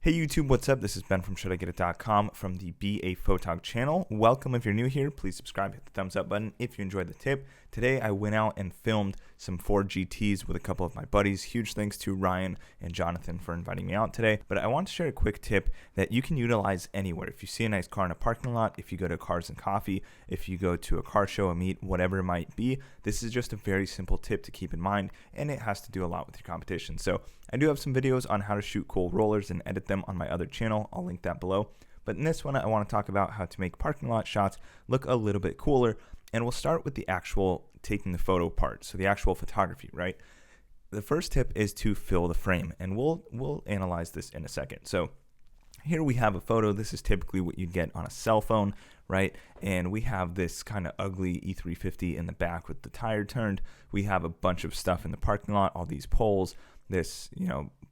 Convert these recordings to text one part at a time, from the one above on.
Hey YouTube, what's up? This is Ben from ShouldIGetIt.com from the Be a Photog channel. Welcome. If you're new here, please subscribe, hit the thumbs up button if you enjoyed the tip. Today I went out and filmed some Ford GTs with a couple of my buddies. Huge thanks to Ryan and Jonathan for inviting me out today. But I want to share a quick tip that you can utilize anywhere. If you see a nice car in a parking lot, if you go to Cars and Coffee, if you go to a car show, a meet, whatever it might be, this is just a very simple tip to keep in mind, and it has to do a lot with your competition. So I do have some videos on how to shoot cool rollers and edit them on my other channel. I'll link that below. But in this one, I want to talk about how to make parking lot shots look a little bit cooler. And we'll start with the actual taking the photo part. So the actual photography, right? The first tip is to fill the frame, and we'll analyze this in a second. So here we have a photo. This is typically what you'd get on a cell phone, right? And we have this kind of ugly E350 in the back with the tire turned. We have a bunch of stuff in the parking lot, all these poles, this,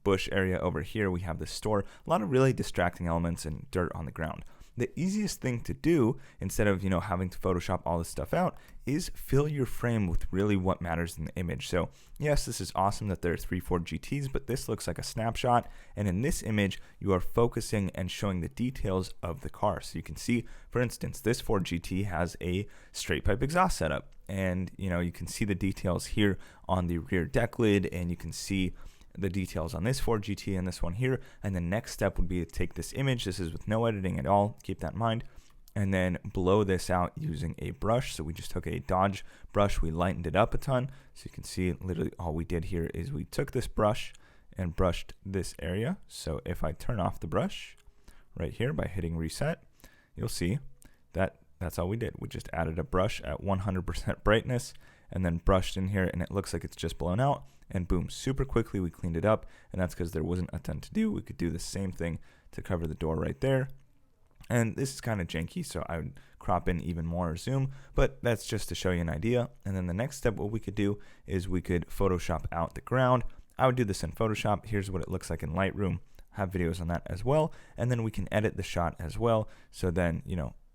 bush area over here. We have the store, a lot of really distracting elements and dirt on the ground. The easiest thing to do, instead of having to Photoshop all this stuff out, is fill your frame with really what matters in the image. So yes, this is awesome that there are 3 Ford GTs, but this looks like a snapshot. And in this image, you are focusing and showing the details of the car. So you can see, for instance, this Ford GT has a straight pipe exhaust setup, and you can see the details here on the rear deck lid, and you can see the details on this Ford GT and this one here. And the next step would be to take this image. This is with no editing at all, keep that in mind, and then blow this out using a brush. So we just took a Dodge brush, we lightened it up a ton. So you can see literally all we did here is we took this brush and brushed this area. So if I turn off the brush right here by hitting reset, you'll see that that's all we did. We just added a brush at 100% brightness and then brushed in here, and it looks like it's just blown out. And boom, super quickly we cleaned it up, and that's because there wasn't a ton to do. We could do the same thing to cover the door right there. And this is kind of janky, so I would crop in even more or zoom, but that's just to show you an idea. And then the next step, what we could do is we could Photoshop out the ground. I would do this in Photoshop. Here's what it looks like in Lightroom. I have videos on that as well. And then we can edit the shot as well. So then,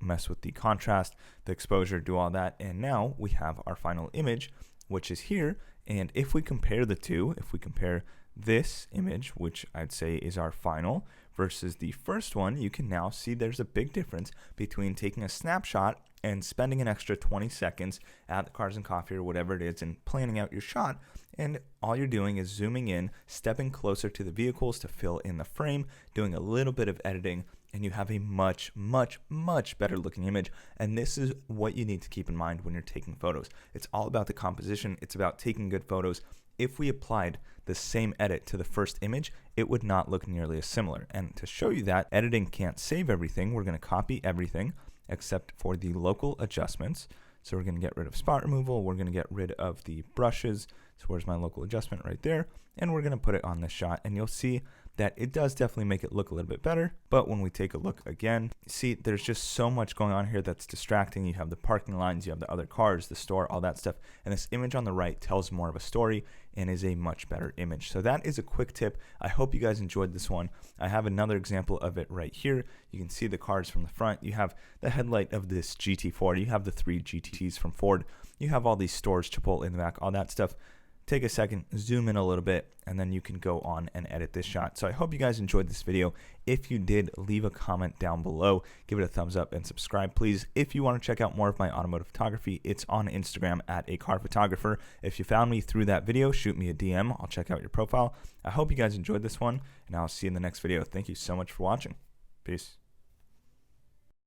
mess with the contrast, the exposure, do all that. And now we have our final image, which is here. And if we compare the two, if we compare this image, which I'd say is our final, versus the first one, you can now see there's a big difference between taking a snapshot and spending an extra 20 seconds at the Cars and Coffee or whatever it is and planning out your shot. And all you're doing is zooming in, stepping closer to the vehicles to fill in the frame, doing a little bit of editing, and you have a much, much, much better looking image. And this is what you need to keep in mind when you're taking photos. It's all about the composition. It's about taking good photos. If we applied the same edit to the first image, it would not look nearly as similar. And to show you that, editing can't save everything. We're going to copy everything except for the local adjustments. So we're going to get rid of spot removal. We're going to get rid of the brushes. So where's my local adjustment? Right there. And we're going to put it on this shot, and you'll see that it does definitely make it look a little bit better. But when we take a look again, see, there's just so much going on here that's distracting. You have the parking lines, you have the other cars, the store, all that stuff. And this image on the right tells more of a story and is a much better image. So that is a quick tip. I hope you guys enjoyed this one. I have another example of it right here. You can see the cars from the front. You have the headlight of this GT4. You have the 3 GTs from Ford. You have all these stores, Chipotle in the back, all that stuff. Take a second, zoom in a little bit, and then you can go on and edit this shot. So I hope you guys enjoyed this video. If you did, leave a comment down below, give it a thumbs up, and subscribe, please. If you want to check out more of my automotive photography, it's on Instagram at @acarphotographer. If you found me through that video, shoot me a DM. I'll check out your profile. I hope you guys enjoyed this one, and I'll see you in the next video. Thank you so much for watching. Peace.